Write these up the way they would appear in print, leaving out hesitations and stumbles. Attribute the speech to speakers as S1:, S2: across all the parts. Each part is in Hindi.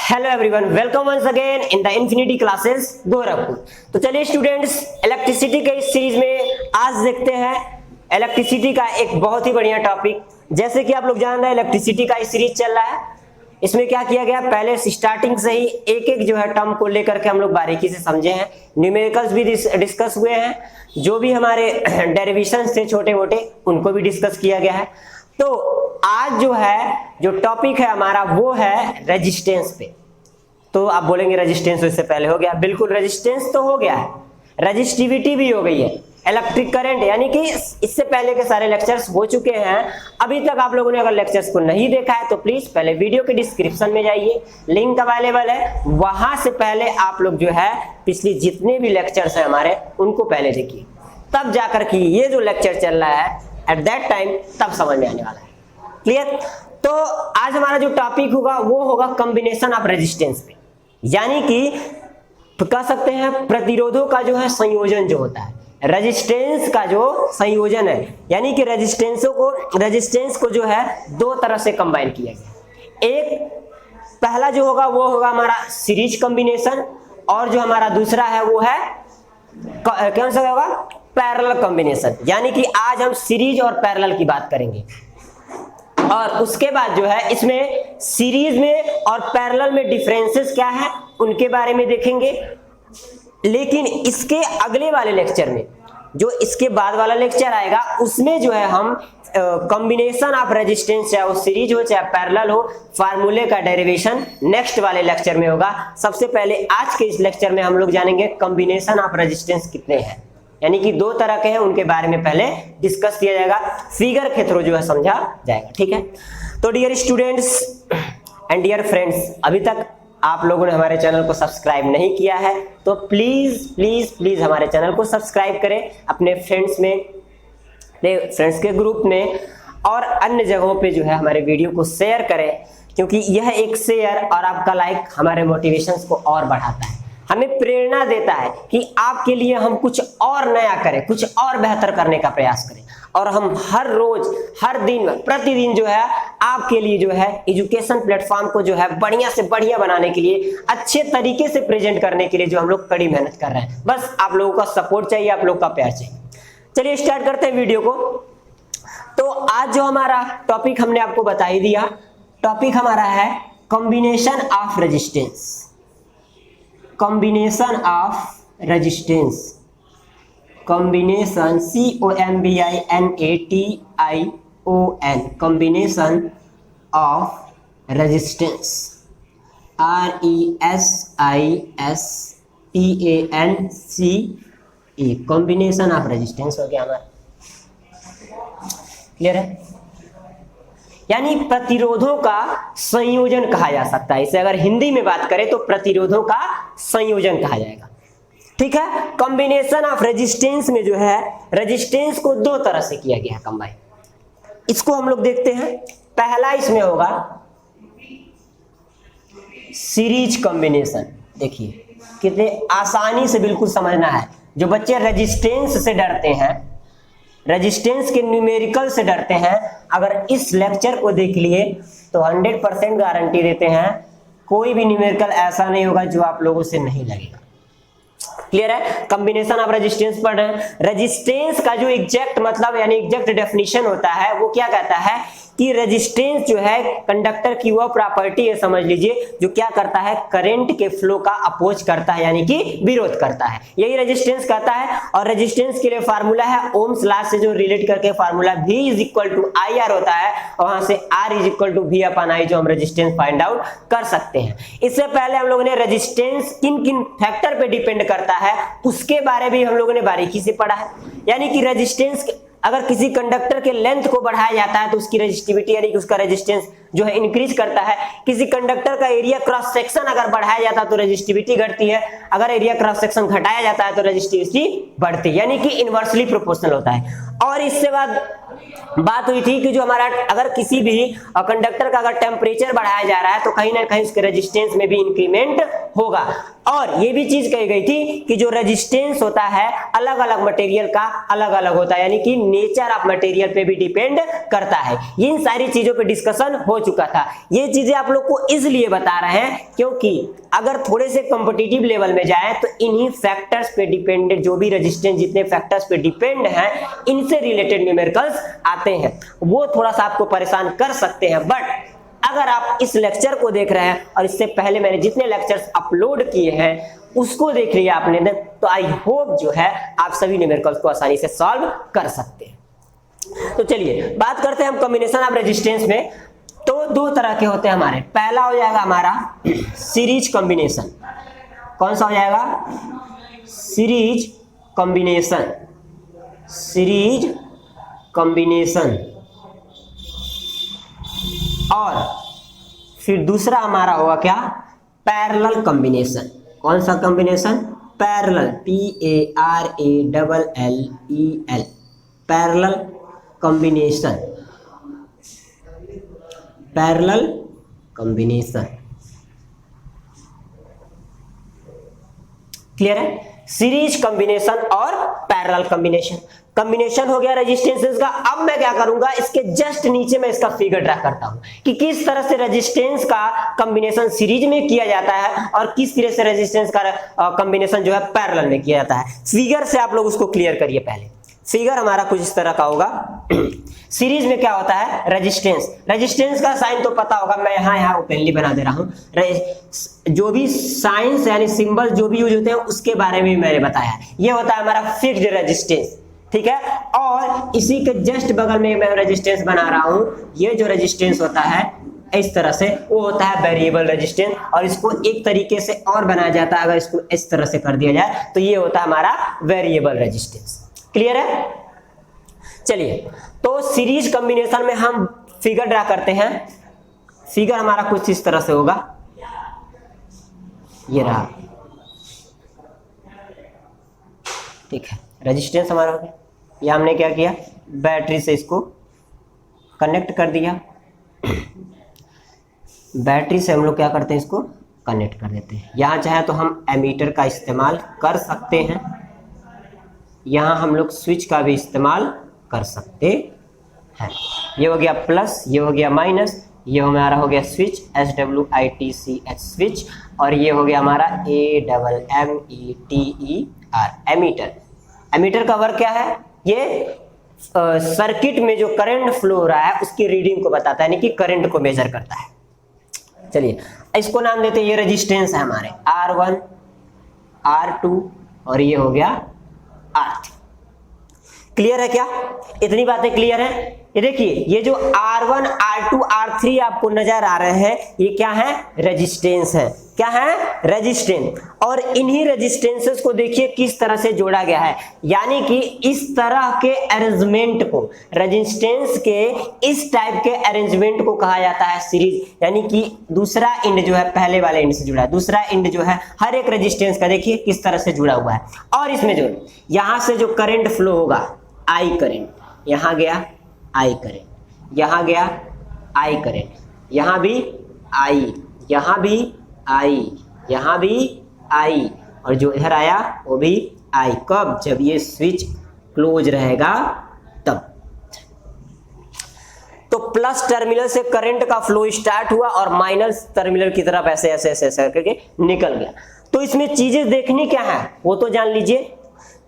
S1: Hello everyone, welcome once again in the infinity classes Gorakhpur. तो चलिए स्टूडेंट्स, इलेक्ट्रिसिटी के इस सीरीज में आज देखते हैं इलेक्ट्रिसिटी का एक बहुत ही बढ़िया टॉपिक। जैसे कि आप लोग जान रहे हैं इलेक्ट्रिसिटी का इस सीरीज चल रहा है। इसमें क्या किया गया, पहले स्टार्टिंग से ही एक एक जो है टर्म को लेकर के हम लोग बारीकी से समझे हैं। न्यूमेरिकल्स भी डिस्कस हुए हैं, जो भी हमारे डेरिवेशंस थे छोटे मोटे उनको भी डिस्कस किया गया है। तो आज जो है जो टॉपिक है हमारा वो है रेजिस्टेंस पे। तो आप बोलेंगे रेजिस्टेंस इससे पहले हो गया, बिल्कुल रेजिस्टेंस तो हो गया है, रेजिस्टिविटी भी हो गई है, इलेक्ट्रिक करंट, यानी कि इससे पहले के सारे लेक्चर्स हो चुके हैं। अभी तक आप लोगों ने अगर लेक्चर्स को नहीं देखा है तो प्लीज पहले वीडियो के डिस्क्रिप्शन में जाइए, लिंक अवेलेबल है, वहां से पहले आप लोग जो है पिछले जितने भी लेक्चर्स हैं हमारे उनको पहले देखिए, तब जाकर के ये जो लेक्चर चल रहा है एट दैट टाइम तब समझ में आने वाला है। क्लियर? तो आज हमारा जो टॉपिक होगा वो होगा कॉम्बिनेशन ऑफ रेजिस्टेंस पे, यानी कि तो कह सकते हैं प्रतिरोधों का जो है संयोजन जो होता है, रेजिस्टेंस का जो संयोजन है, यानी कि रेजिस्टेंस को जो है दो तरह से कंबाइन किया गया। एक पहला जो होगा वो होगा हमारा सीरीज कॉम्बिनेशन, और जो हमारा दूसरा है वो है कौन सा होगा, पैरेलल कॉम्बिनेशन। यानी कि आज हम सीरीज और पैरेलल की बात करेंगे, और उसके बाद जो है इसमें सीरीज में और पैरेलल में डिफरेंसेस क्या है उनके बारे में देखेंगे। लेकिन इसके अगले वाले लेक्चर में, जो इसके बाद वाला लेक्चर आएगा, उसमें जो है हम कॉम्बिनेशन ऑफ रेजिस्टेंस, चाहे वो सीरीज हो चाहे पैरेलल हो, फार्मूले का डेरिवेशन नेक्स्ट वाले लेक्चर में होगा। सबसे पहले आज के इस लेक्चर में हम लोग जानेंगे कॉम्बिनेशन ऑफ रेजिस्टेंस कितने हैं, यानी कि दो तरह के हैं, उनके बारे में पहले डिस्कस किया जाएगा, फिगर के थ्रू जो है समझा जाएगा। ठीक है? तो dear students and dear friends, अभी तक आप लोगों ने हमारे चैनल को सब्सक्राइब नहीं किया है तो प्लीज प्लीज प्लीज हमारे चैनल को सब्सक्राइब करें, अपने फ्रेंड्स में, फ्रेंड्स के ग्रुप में और अन्य जगहों पे जो है हमारे वीडियो को शेयर करें, क्योंकि यह एक शेयर और आपका लाइक हमारे मोटिवेशंस को और बढ़ाता है, हमें प्रेरणा देता है कि आपके लिए हम कुछ और नया करें, कुछ और बेहतर करने का प्रयास करें, और हम हर रोज हर दिन प्रतिदिन जो है आपके लिए जो है एजुकेशन प्लेटफॉर्म को जो है बढ़िया से बढ़िया बनाने के लिए, अच्छे तरीके से प्रेजेंट करने के लिए जो हम लोग कड़ी मेहनत कर रहे हैं। बस आप लोगों का सपोर्ट चाहिए, आप लोगों का प्यार चाहिए। चलिए स्टार्ट करते हैं वीडियो को। तो आज जो हमारा टॉपिक हमने आपको बता ही दिया, टॉपिक हमारा है combination of resistance. Combination of resistance, combination COMBINATION, combination of resistance, RESISTANCE, combination of resistance हो गया हमारा। क्लियर है? यानी प्रतिरोधों का संयोजन कहा जा सकता है इसे, अगर हिंदी में बात करें तो प्रतिरोधों का संयोजन कहा जाएगा। ठीक है? कॉम्बिनेशन ऑफ रेजिस्टेंस में जो है रेजिस्टेंस को दो तरह से किया गया है कंबाइन। इसको हम लोग देखते हैं। पहला इसमें होगा सीरीज कॉम्बिनेशन। देखिए कितने आसानी से बिल्कुल समझना है। जो बच्चे रेजिस्टेंस से डरते हैं, रेजिस्टेंस के न्यूमेरिकल से डरते हैं, अगर इस लेक्चर को देख लिए तो 100% गारंटी देते हैं कोई भी न्यूमेरिकल ऐसा नहीं होगा जो आप लोगों से नहीं लगेगा। क्लियर है? कॉम्बिनेशन ऑफ रेजिस्टेंस पढ़ रहे हैं। रेजिस्टेंस का जो एग्जैक्ट मतलब यानी एग्जैक्ट डेफिनेशन होता है वो क्या कहता है कि रेजिस्टेंस जो है कंडक्टर की वह प्रॉपर्टी है, समझ लीजिए, जो क्या करता है, करंट के फ्लो का अपोज करता है, यानी कि विरोध करता है, यही रेजिस्टेंस कहता है। और रेजिस्टेंस के लिए फार्मूला है ओम्स लॉ से जो रिलेट करके फार्मूला V = IR होता है, और वहां से R = V/I जो हम रेजिस्टेंस फाइंड आउट कर सकते हैं। इससे पहले हम लोगों ने रेजिस्टेंस किन किन फैक्टर पे डिपेंड करता है उसके बारे में हम लोगों ने बारीकी से पढ़ा है। यानी कि रेजिस्टेंस, अगर किसी कंडक्टर के लेंथ को बढ़ाया जाता है तो उसकी रेजिस्टिविटी यानी कि उसका रेजिस्टेंस जो है इंक्रीज करता है। किसी कंडक्टर का एरिया क्रॉस सेक्शन अगर बढ़ाया जाता है तो रेजिस्टिविटी घटती है, अगर एरिया क्रॉस सेक्शन घटाया जाता है तो रेजिस्टिविटी बढ़ती है, यानी कि इनवर्सली प्रोपोर्शनल होता है। और इससे बाद बात हुई थी कि जो हमारा अगर किसी भी कंडक्टर का अगर टेम्परेचर बढ़ाया जा रहा है तो कहीं ना कहीं उसके रेजिस्टेंस में भी इंक्रीमेंट होगा। और ये भी चीज कही गई थी कि जो रेजिस्टेंस होता है अलग अलग मटेरियल का अलग अलग होता है, यानी कि नेचर ऑफ मटेरियल पे भी डिपेंड करता है। इन सारी चीजों पे डिस्कशन हो चुका था। ये चीजें आप लोग को इसलिए बता रहे हैं क्योंकि अगर थोड़े से कॉम्पिटिटिव लेवल में जाए तो इन्हीं फैक्टर्स पे डिपेंडेंट जो भी रेजिस्टेंस जितने फैक्टर्स पे डिपेंड हैं इनसे रिलेटेड न्यूमेरिकल्स आते हैं, वो थोड़ा सा आपको परेशान कर सकते हैं। बट अगर आप इस लेक्चर को देख रहे हैं और इससे पहले मैंने जितने लेक्चर्स अपलोड किए हैं उसको देख लिया आपने तो आई होप जो है आप सभी न्यूमेरिकल्स को आसानी से सॉल्व कर सकते हैं। तो चलिए बात करते हैं हम कॉम्बिनेशन ऑफ रेजिस्टेंस में। तो दो तरह के होते हैं हमारे, पहला हो जाएगा हमारा सीरीज कॉम्बिनेशन। कौन सा हो जाएगा? Series combination. Series combination. और फिर दूसरा हमारा होगा क्या? Parallel combination. कौन सा combination? Parallel, PARALLEL, parallel combination. Parallel combination. Clear है? सीरीज कॉम्बिनेशन और पैरेलल कॉम्बिनेशन। कॉम्बिनेशन हो गया रेजिस्टेंसेस का। अब मैं क्या करूंगा, इसके जस्ट नीचे मैं इसका फिगर ड्रा करता हूं कि किस तरह से रेजिस्टेंस का कॉम्बिनेशन सीरीज में किया जाता है और किस तरह से रेजिस्टेंस का कॉम्बिनेशन जो है पैरेलल में किया जाता है। फिगर से आप लोग उसको क्लियर करिए। पहले फिगर हमारा कुछ इस तरह का होगा। सीरीज में क्या होता है? रेजिस्टेंस। रेजिस्टेंस का साइन तो पता होगा, मैं यहाँ ओपनली बना दे रहा हूं। जो भी साइंस यानी सिंबल जो भी यूज होते हैं उसके बारे में मैंने बताया। ये होता है हमारा फिक्स्ड रेजिस्टेंस, ठीक है। और इसी के जस्ट बगल में मैं रेजिस्टेंस बना रहा हूं। ये जो रेजिस्टेंस होता है इस तरह से वो होता है वेरिएबल रेजिस्टेंस, और इसको एक तरीके से और बनाया जाता है। अगर इसको इस तरह से कर दिया जाए तो ये होता है हमारा वेरिएबल रेजिस्टेंस। क्लियर है? चलिए, तो सीरीज कॉम्बिनेशन में हम फिगर ड्रा करते हैं। फिगर हमारा कुछ इस तरह से होगा। ये रहा, ठीक है। रेजिस्टेंस हमारा हो गया। ये हमने क्या किया, बैटरी से इसको कनेक्ट कर दिया। बैटरी से हम लोग क्या करते हैं, इसको कनेक्ट कर देते हैं। यहाँ चाहे तो हम एमीटर का इस्तेमाल कर सकते हैं, यहाँ हम लोग स्विच का भी इस्तेमाल कर सकते हैं। ये हो गया प्लस, ये हो गया माइनस, ये हमारा हो गया स्विच SWITCH स्विच, और ये हो गया हमारा AMMETER एमीटर। एमीटर का वर्क क्या है? ये सर्किट में जो करंट फ्लो हो रहा है उसकी रीडिंग को बताता है, यानी कि करंट को मेजर करता है। चलिए इसको नाम देते हैं, ये रेजिस्टेंस है हमारे R1 R2 और ये हो गया R3। क्लियर है क्या? इतनी बातें क्लियर है? ये देखिए, ये जो R1 R2 R3 आपको नजर आ रहे हैं ये क्या है? रेजिस्टेंस है। क्या है? रेजिस्टेंस। और इन्हीं रेजिस्टेंसेस को देखिए किस तरह से जोड़ा गया है, यानी कि इस तरह के अरेंजमेंट को, रेजिस्टेंस के इस टाइप के अरेंजमेंट को कहा जाता है सीरीज। यानी कि दूसरा एंड जो है पहले वाले एंड से जुड़ा है, दूसरा एंड जो है हर एक रेजिस्टेंस का देखिए किस तरह से जुड़ा हुआ है। और इसमें जो यहां से जो करंट फ्लो होगा, आई करंट, यहां गया आई करंट, यहां गया आई करंट, यहां भी आई, यहां भी आई, यहां भी आई, और जो इधर आया वो भी आई। कब? जब ये स्विच क्लोज रहेगा तब। तो प्लस टर्मिनल से करंट का फ्लो स्टार्ट हुआ और माइनस टर्मिनल की तरफ ऐसे ऐसे ऐसे ऐसे करके निकल गया। तो इसमें चीजें देखनी क्या है वो तो जान लीजिए।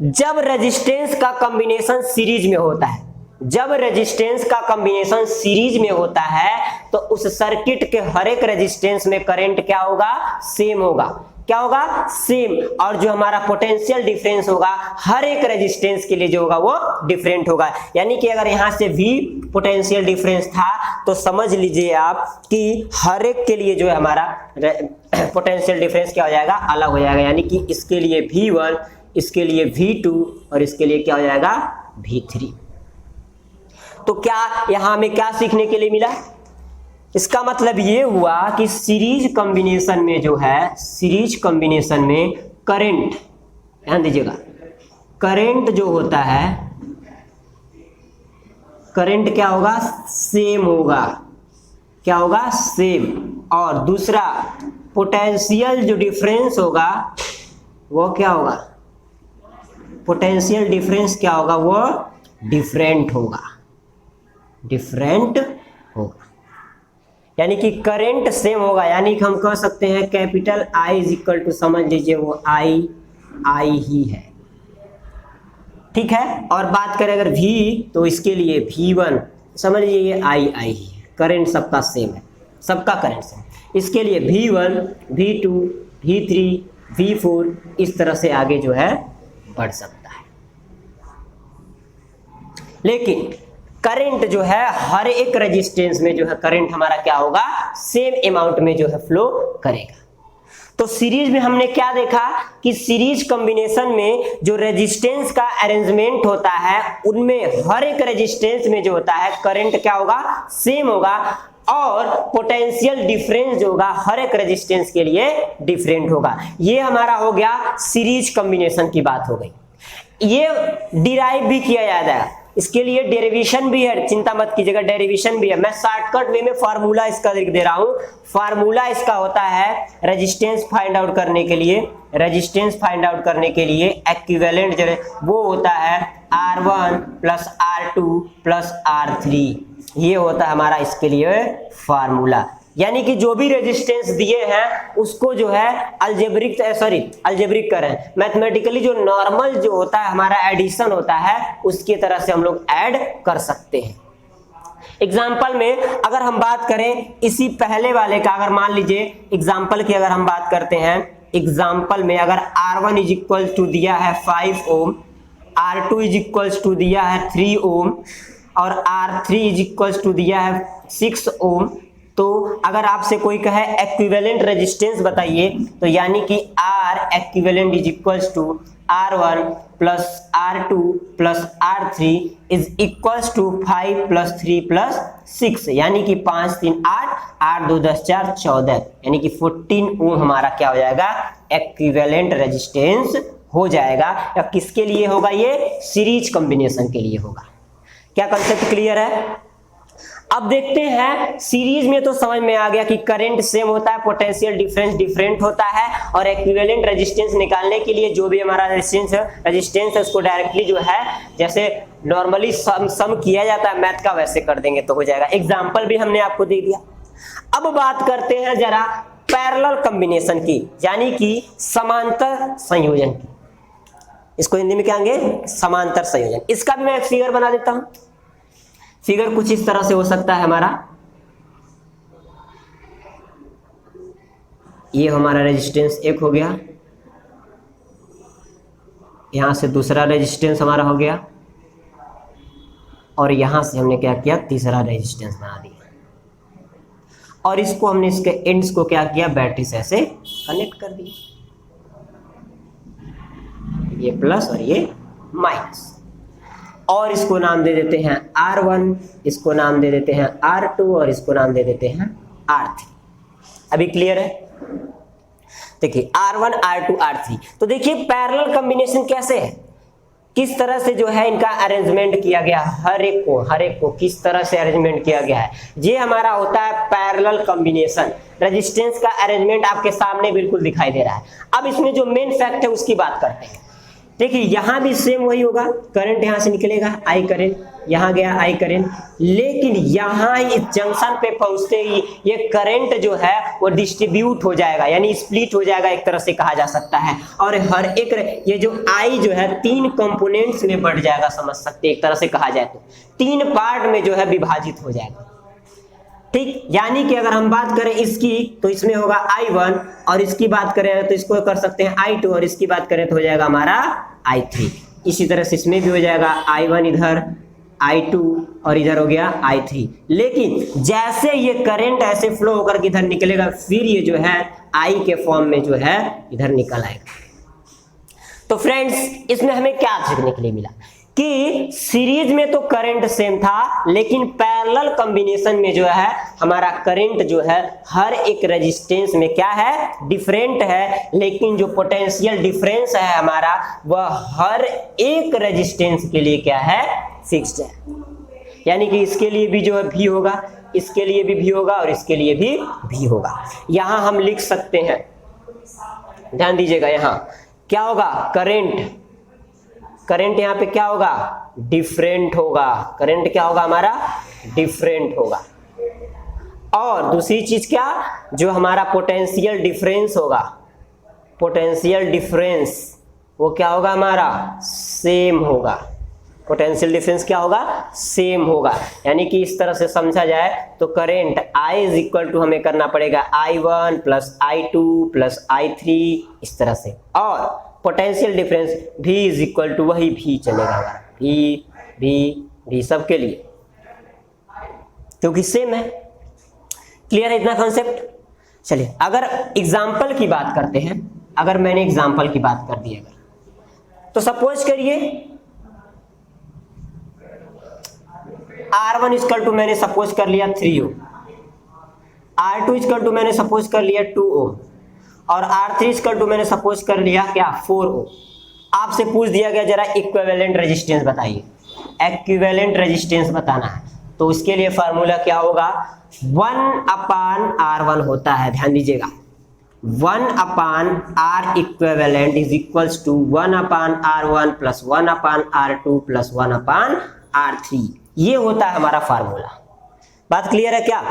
S1: जब रेजिस्टेंस का कॉम्बिनेशन सीरीज में होता है, जब रेजिस्टेंस का कॉम्बिनेशन सीरीज में होता है तो उस सर्किट के हर एक रेजिस्टेंस में करंट क्या होगा? सेम होगा। क्या होगा? सेम। और जो हमारा पोटेंशियल डिफरेंस होगा हर एक रेजिस्टेंस के लिए जो होगा वो डिफरेंट होगा। यानी कि अगर यहां से भी पोटेंशियल डिफरेंस था तो समझ लीजिए आप कि हर एक के लिए जो है हमारा पोटेंशियल डिफरेंस क्या हो जाएगा? अलग हो जाएगा। यानी कि इसके लिए V1, इसके लिए V2 और इसके लिए क्या हो जाएगा? V3। तो क्या यहां हमें क्या सीखने के लिए मिला? इसका मतलब ये हुआ कि सीरीज कॉम्बिनेशन में जो है, सीरीज कॉम्बिनेशन में करंट, ध्यान दीजिएगा, करंट जो होता है करंट क्या होगा, सेम होगा। क्या होगा, सेम। और दूसरा पोटेंशियल जो डिफरेंस होगा वो क्या होगा, पोटेंशियल डिफरेंस क्या होगा, वो डिफरेंट होगा, डिफरेंट होगा। यानी कि करंट सेम होगा, यानी कि हम कह सकते हैं capital I is equal to, समझ लीजिए वो I ही है, ठीक है। और बात करें अगर V, तो इसके लिए V1 समझ लीजिए ये I ही है, करंट सबका सेम है, सबका करंट सेम। इसके लिए V1, V2, V3, V4 इस तरह से आगे जो है बढ़ सकता है। लेकिन करंट जो है हर एक रेजिस्टेंस में जो है करंट हमारा क्या होगा, सेम अमाउंट में जो है फ्लो करेगा। तो सीरीज में हमने क्या देखा कि सीरीज कॉम्बिनेशन में जो रेजिस्टेंस का अरेंजमेंट होता है उनमें हर एक रेजिस्टेंस में जो होता है करंट क्या होगा, सेम होगा, और पोटेंशियल डिफरेंस जो होगा हर एक रेजिस्टेंस के लिए डिफरेंट होगा। ये हमारा हो गया सीरीज कॉम्बिनेशन की बात हो गई। ये डिराइव भी किया जाता है, इसके लिए डेरिवेशन भी है, चिंता मत कीजिएगा, डेरिवेशन भी है। मैं शॉर्टकट वे में फार्मूला इसका लिख दे रहा हूं। फार्मूला इसका होता है रेजिस्टेंस फाइंड आउट करने के लिए, रेजिस्टेंस फाइंड आउट करने के लिए एक्विवेलेंट जो वो होता है R1 plus R2 plus R3, ये होता है हमारा इसके लिए फार्मूला। यानी कि जो भी रेजिस्टेंस दिए हैं उसको जो है अल्जेब्रिक करें, मैथमेटिकली जो नॉर्मल जो होता है हमारा एडिशन होता है उसकी तरह से हम लोग ऐड कर सकते हैं। एग्जाम्पल में अगर हम बात करें इसी पहले वाले का, अगर मान लीजिए एग्जाम्पल की अगर हम बात करते हैं, एग्जाम्पल में अगर R1 इज इक्वल टू दिया है 5 ओम, R2 इज इक्वल टू दिया है 3 ओम और R3 इज इक्वल टू दिया है 6 ओम, तो अगर आपसे कोई कहे एक्विवेलेंट रेजिस्टेंस बताइए, तो यानी कि R equivalent is equal to R1 plus R2 plus R3 is equal to 5 plus 3 plus 6, यानी कि 5 3 8, 8 2 10 4 14, यानी कि 14 ओम हमारा क्या हो जाएगा, एक्विवेलेंट रेजिस्टेंस हो जाएगा। या किसके लिए होगा, ये सीरीज कॉम्बिनेशन के लिए होगा। क्या कंसेप्ट क्लियर है? अब देखते हैं सीरीज में तो समझ में आ गया कि करंट सेम होता है, पोटेंशियल डिफरेंस डिफरेंट होता है, और एक्विवेलेंट रेजिस्टेंस निकालने के लिए जो भी हमारा रेजिस्टेंस है उसको डायरेक्टली जो है जैसे नॉर्मली सम किया जाता है मैथ का, वैसे कर देंगे तो हो जाएगा। एग्जाम्पल भी हमने आपको दे दिया। अब बात करते हैं जरा पैरेलल कॉम्बिनेशन की, यानी कि समांतर संयोजन की। इसको हिंदी में क्या कहेंगे, समांतर संयोजन। इसका भी मैं एक फिगर बना देता हूं। फिगर कुछ इस तरह से हो सकता है हमारा, ये हमारा रेजिस्टेंस एक हो गया, यहां से दूसरा रेजिस्टेंस हमारा हो गया, और यहां से हमने क्या किया, तीसरा रेजिस्टेंस बना दिया, और इसको हमने इसके एंड्स को क्या किया, बैटरी से ऐसे कनेक्ट कर दिया, ये प्लस और ये माइनस, और इसको नाम दे देते हैं R1, इसको नाम दे देते हैं R2 और इसको नाम दे देते हैं R3। अभी क्लियर है? देखिए R1 R2 R3, तो देखिए पैरेलल कॉम्बिनेशन कैसे है, किस तरह से जो है इनका अरेंजमेंट किया गया, हर एक को किस तरह से अरेंजमेंट किया गया है, ये हमारा होता है पैरेलल कॉम्बिनेशन। रेजिस्टेंस का अरेंजमेंट आपके सामने बिल्कुल दिखाई दे रहा है। अब इसमें जो मेन फैक्ट है उसकी बात करते हैं। देखिए यहां भी सेम वही होगा, करंट यहां से निकलेगा, I करंट, यहां गया I करंट, लेकिन यहां इस जंक्शन पे पहुंचते ही ये करंट जो है वो डिस्ट्रीब्यूट हो जाएगा, यानी स्प्लिट हो जाएगा, एक तरह से कहा जा सकता है। और हर एक ये जो I जो है 3 कंपोनेंट्स में बढ़ जाएगा, समझ सकते हैं, एक तरह से कहा जाए तो 3 पार्ट में जो है विभाजित हो जाएगा। ठीक, यानी कि अगर हम बात करें इसकी, तो इसमें होगा I1, और इसकी बात करें तो इसको कर सकते हैं I2, और इसकी बात करें तो हो जाएगा हमारा I3। इसी तरह से इसमें भी हो जाएगा I1 इधर, I2 और इधर हो गया I3। लेकिन जैसे ये करंट ऐसे फ्लो होकर के इधर निकलेगा, फिर ये जो है I के फॉर्म में जो है इधर निकल आएगा। तो फ्रेंड्स इसमें हमें क्या सीखने के लिए मिला कि सीरीज में तो करंट सेम था, लेकिन पैरेलल कॉम्बिनेशन में जो है हमारा करंट जो है हर एक रेजिस्टेंस में क्या है, डिफरेंट है, लेकिन जो पोटेंशियल डिफरेंस है हमारा वह हर एक रेजिस्टेंस के लिए क्या है, फिक्स्ड है। यानी कि इसके लिए भी जो है भी होगा, इसके लिए भी होगा और इसके लिए भी होगा। यहां हम लिख सकते हैं, ध्यान दीजिएगा, यहां क्या होगा, करंट, करंट यहां पे क्या होगा, डिफरेंट होगा, करंट क्या होगा हमारा, डिफरेंट होगा। और दूसरी चीज क्या, जो हमारा पोटेंशियल डिफरेंस होगा, पोटेंशियल डिफरेंस वो क्या होगा हमारा, सेम होगा। पोटेंशियल डिफरेंस क्या होगा, सेम होगा। यानी कि इस तरह से समझा जाए तो current I is equal to हमें करना पड़ेगा I1 plus I2 plus I3 इस तरह से, और potential difference V is equal to वही V चलेगा हमारा, V सबके लिए, क्योंकि सेम है। क्लियर है इतना कॉन्सेप्ट। चलिए अगर एग्जाम्पल की बात करते हैं, अगर मैंने एग्जाम्पल की बात कर दी अगर, तो सपोज करिए R1 इक्वल टू मैंने सपोज कर लिया 3 ओम, R2 इक्वल टू मैंने सपोज कर लिया 2 ओम और R3 इक्वल टू मैंने सपोज कर लिया क्या 4 ओम। आपसे पूछ दिया गया जरा इक्विवेलेंट रेजिस्टेंस बताइए, इक्विवेलेंट रेजिस्टेंस बताना है, तो उसके लिए फार्मूला क्या होगा, 1/R1 होता है, ध्यान दीजिएगा, 1/R equivalent is equals to 1/R1 plus 1/R2 plus 1/R3, ये होता है हमारा फार्मूला। बात क्लियर है क्या।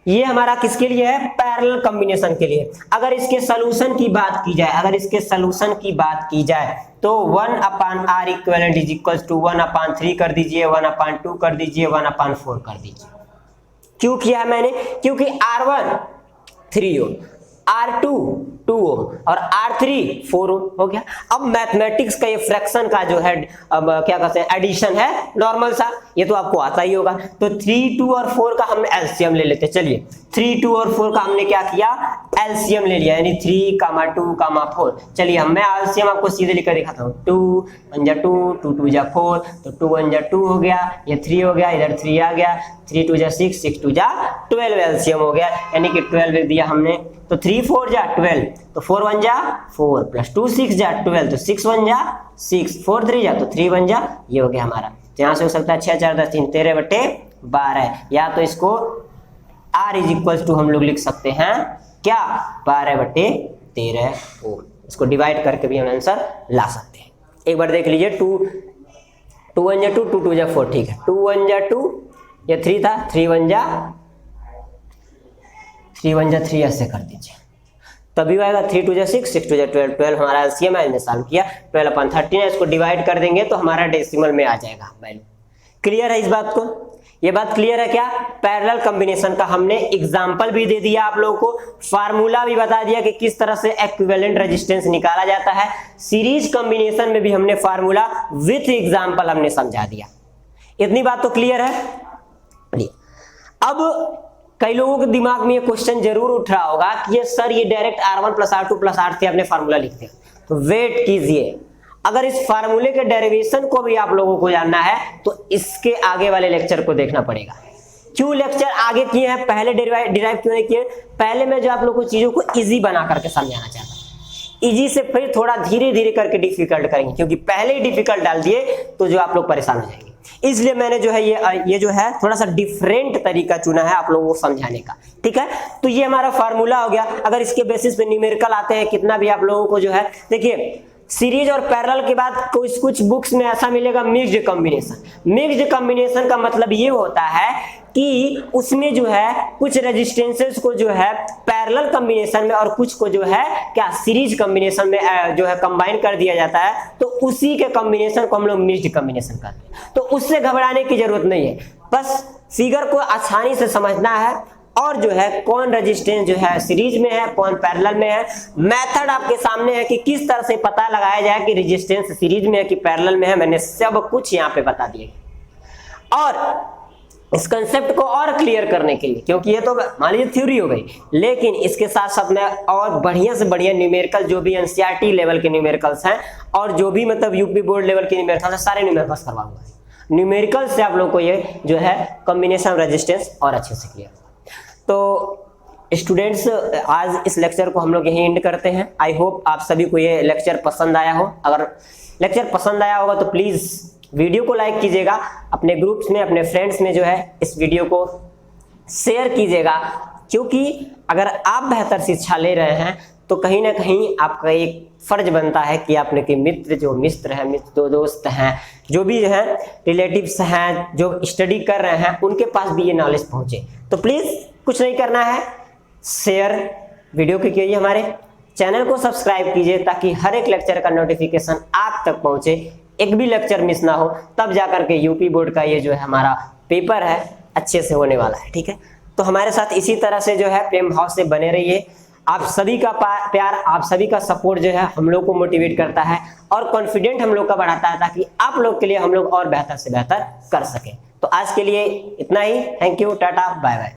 S1: ये हमारा किसके लिए है, पैरेलल कॉम्बिनेशन के लिए। अगर इसके सॉल्यूशन की बात की जाए, अगर इसके सॉल्यूशन की बात की जाए तो 1/R equivalent is equals to 1/3 कर दीजिए, 1/2 कर दीजिए, 1/4 कर दीजिए। क्यों किया है मैंने, क्योंकि R1 3 ओम, R2 2 ओम और R3 4 ओम हो गया। अब मैथमेटिक्स का ये फ्रैक्शन का जो है, अब क्या कहते हैं, एडिशन है नॉर्मल सा, ये तो आपको आता ही होगा। तो 3, 2 और 4 का हम एलसीएम ले लेते हैं। चलिए 3, 2 और 4 का हमने क्या किया, एलसीएम ले लिया, यानी 3, 2, 4। चलिए मैं एलसीएम आपको सीधे लिखकर दिखाता हूँ, 2 1 जा 2, 2 2 जा 4, तो 2 1 जा 2 हो गया, ये 3 हो गया, इधर 3 आ गया, 3 2 जा 6, 6 2 जा 12 एलसीएम हो गया, यानी कि 12 लिख दिया हमने। तो 3 4 जा 12, तो 4 1 जा 4 प्लस 2 6 जा 12, तो 6 1 जा 6, 4 3 जा तो 3 1 जा, ये हो गया हमारा। तो यहाँ से हो सकता है 6 4 10 3 13/12, या तो इसको R इज इक्वल टू हम लोग लिख सकते हैं क्या, 12/13 ओम। इसको डिवाइड करके भी हम आंसर ला सकते हैं। एक बार देख लीजिए, 2 1 जा 2, 2 2 जा 4, ठीक है, 2 1 जा 2, ये 3 था, 3 1 जा 3 ऐसे कर दीजिए, तभी आएगा 3 2 जा 6, 6 2 जा 12, 12 हमारा एलसीएम है, सॉल्व किया, 12/13 है, इसको डिवाइड कर देंगे तो हमारा डेसिमल में आ जाएगा वैल्यू। क्लियर है इस बात को, ये बात क्लियर है क्या। पैरेलल कॉम्बिनेशन का हमने एग्जांपल भी दे दिया आप लोगों को, फार्मूला भी बता दिया कि किस तरह से इक्विवेलेंट रेजिस्टेंस निकाला जाता है। सीरीज कॉम्बिनेशन में भी हमने फार्मूला विथ एग्जांपल हमने समझा दिया। इतनी बात तो क्लियर है। अब कई लोगों के दिमाग में ये क्वेश्चन जरूर उठ रहा होगा कि ये सर ये direct R1 plus R2 plus R3 आपने फार्मूला लिख दिया, तो वेट कीजिए, अगर इस फार्मूले के डेरिवेशन को भी आप लोगों को जानना है तो इसके आगे वाले लेक्चर को देखना पड़ेगा। क्यों लेक्चर आगे किए हैं, पहले डिराइव क्यों नहीं किए, पहले मैं जो आप लोगों को चीजों को इजी बना करके समझाना चाहता हूं, इजी से फिर थोड़ा धीरे धीरे करके डिफिकल्ट करेंगे, क्योंकि पहले ही डिफिकल्ट डाल दिए तो जो आप लोग परेशान हो जाएंगे। इसलिए मैंने जो है ये जो है थोड़ा सा डिफरेंट तरीका चुना है आप लोगों को समझाने का, ठीक है। तो ये हमारा फार्मूला हो गया। अगर इसके बेसिस पे न्यूमेरिकल आते हैं, कितना भी आप लोगों को जो है, देखिए सीरीज और पैरेलल के बाद कुछ बुक्स में ऐसा मिलेगा मिक्स्ड कॉम्बिनेशन। मिक्स्ड कॉम्बिनेशन का मतलब ये होता है कि उसमें जो है कुछ रेजिस्टेंसेस को जो है पैरेलल कॉम्बिनेशन में और कुछ को जो है क्या सीरीज कॉम्बिनेशन में जो है कंबाइन कर दिया जाता है, तो उसी के कॉम्बिनेशन को हम लोग मिक्स्ड कॉम्बिनेशन कहते हैं। तो उससे घबराने की जरूरत नहीं है, बस फिगर को आसानी से समझना है और जो है कौन रेजिस्टेंस जो है सीरीज में है, कौन पैरेलल में है। मेथड आपके सामने है कि किस तरह से पता लगाया जाए कि रेजिस्टेंस सीरीज में है कि पैरेलल में है, मैंने सब कुछ यहाँ पे बता दिया। और इस कंसेप्ट को और क्लियर करने के लिए, क्योंकि ये तो मान लीजिए थ्योरी हो गई, लेकिन इसके साथ साथ मैं और बढ़िया से बढ़िया न्यूमेरिकल जो भी एनसीईआरटी लेवल के न्यूमेरिकल्स हैं और जो भी मतलब यूपी बोर्ड लेवल के न्यूमेरिकल्स हैं, सारे न्यूमेरिकल्स करवाऊंगा। न्यूमेरिकल से आप लोग को ये जो है कॉम्बिनेशन रेजिस्टेंस और अच्छे से क्लियर। तो स्टूडेंट्स आज इस लेक्चर को हम लोग यहीं एंड करते हैं। आई होप आप सभी को ये लेक्चर पसंद आया हो। अगर लेक्चर पसंद आया होगा तो प्लीज वीडियो को लाइक कीजिएगा, अपने ग्रुप्स में, अपने फ्रेंड्स में जो है इस वीडियो को शेयर कीजिएगा, क्योंकि अगर आप बेहतर शिक्षा ले रहे हैं तो कहीं ना कहीं आपका एक फर्ज बनता है कि आपने के मित्र हैं, मित्र दोस्त हैं, जो भी हैं रिलेटिव्स हैं, जो स्टडी कर रहे हैं, उनके पास भी ये नॉलेज पहुंचे। तो प्लीज़ कुछ नहीं करना है, शेयर वीडियो को कीजिए, हमारे चैनल को सब्सक्राइब कीजिए, ताकि हर एक लेक्चर का नोटिफिकेशन आप तक पहुंचे, एक भी लेक्चर मिस ना हो, तब जाकर के यूपी बोर्ड का ये जो है हमारा पेपर है अच्छे से होने वाला है। ठीक है, तो हमारे साथ इसी तरह से जो है प्रेम भाव से बने रहिए। आप सभी का प्यार, आप सभी का सपोर्ट जो है हम लोग को मोटिवेट करता है और कॉन्फिडेंट हम लोग का बढ़ाता है, ताकि आप लोग के लिए हम लोग और बेहतर से बेहतर कर सकें। तो आज के लिए इतना ही। Thank you, tata, bye bye.